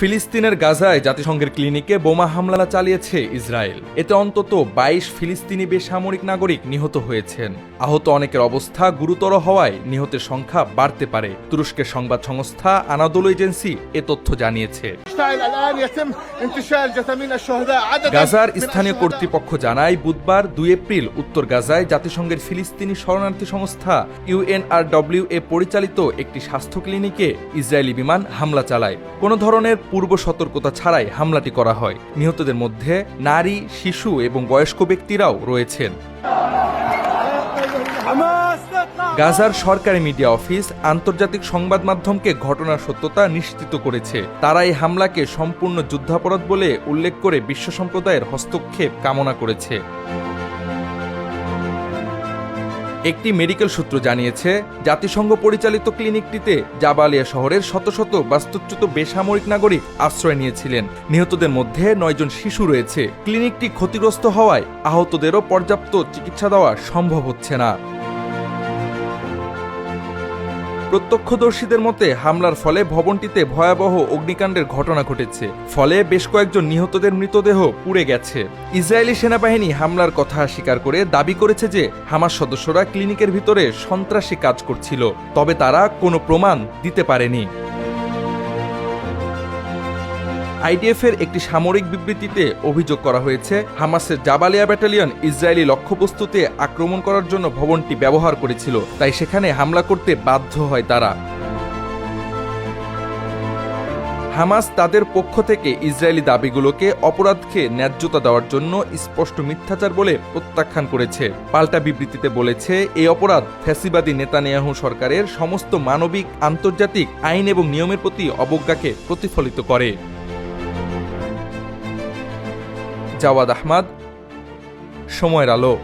ফিলিস্তিনের গাজায় জাতিসংঘের ক্লিনিকে বোমা হামলা চালিয়েছে ইসরায়েল। এতে অন্তত ২২ ফিলিস্তিনি বেসামরিক নাগরিক নিহত হয়েছেন। আহত অনেকের অবস্থা গুরুতর হওয়ায় নিহতের সংখ্যা বাড়তে পারে। তুরস্কের সংবাদ সংস্থা আনাদোলু এজেন্সি এ তথ্য জানিয়েছে। গাজার স্থানীয় কর্তৃপক্ষ জানায়, বুধবার ২ এপ্রিল উত্তর গাজায় জাতিসংঘের ফিলিস্তিনি শরণার্থী সংস্থা UNRWA পরিচালিত একটি স্বাস্থ্য ক্লিনিকে ইসরায়েলি বিমান হামলা চালায়। কোনো ধরনের পূর্ব সতর্কতা ছাড়াই হামলাটি করা হয়। নিহতদের মধ্যে নারী, শিশু এবং বয়স্ক ব্যক্তিরাও রয়েছেন। গাজার সরকারি মিডিয়া অফিস আন্তর্জাতিক সংবাদ মাধ্যমকে ঘটনার সত্যতা নিশ্চিত করেছে। তারা এই হামলাকে সম্পূর্ণ যুদ্ধাপরাধ বলে উল্লেখ করে বিশ্ব সম্প্রদায়ের হস্তক্ষেপ কামনা করেছে। একটি মেডিকেল সূত্র জানিয়েছে, জাতিসংঘ পরিচালিত ক্লিনিকটিতে জাবালিয়া শহরের শত শত বাস্তুচ্যুত বেসামরিক নাগরিক আশ্রয় নিয়েছিলেন। নিহতদের মধ্যে ৯ জন শিশু রয়েছে। ক্লিনিকটি ক্ষতিগ্রস্ত হওয়ায় আহতদেরও পর্যাপ্ত চিকিৎসা দেওয়া সম্ভব হচ্ছে না। প্রত্যক্ষদর্শীদের মতে, হামলার ফলে ভবনটিতে ভয়াবহ অগ্নিকাণ্ডের ঘটনা ঘটেছে। ফলে বেশ কয়েকজন নিহতদের মৃতদেহ পুড়ে গেছে। ইসরায়েলি সেনাবাহিনী হামলার কথা স্বীকার করে দাবি করেছে যে হামাস সদস্যরা ক্লিনিকের ভিতরে সন্ত্রাসী কাজ করছিল, তবে তারা কোনো প্রমাণ দিতে পারেনি। আইডিএফের একটি সামরিক বিবৃতিতে অভিযোগ করা হয়েছে, হামাসের জাবালিয়া ব্যাটালিয়ন ইসরায়েলি লক্ষ্যবস্তুতে আক্রমণ করার জন্য ভবনটি ব্যবহার করেছিল, তাই সেখানে হামলা করতে বাধ্য হয় তারা। হামাস তাদের পক্ষ থেকে ইসরায়েলি দাবিগুলোকে অপরাধকে ন্যায্যতা দেওয়ার জন্য স্পষ্ট মিথ্যাচার বলে প্রত্যাখ্যান করেছে। পাল্টা বিবৃতিতে বলেছে, এই অপরাধ ফ্যাসিবাদী নেতানিয়াহু সরকারের সমস্ত মানবিক, আন্তর্জাতিক আইন এবং নিয়মের প্রতি অবজ্ঞাকে প্রতিফলিত করে। জাওয়াদ আহমদ, সময়ের আলো।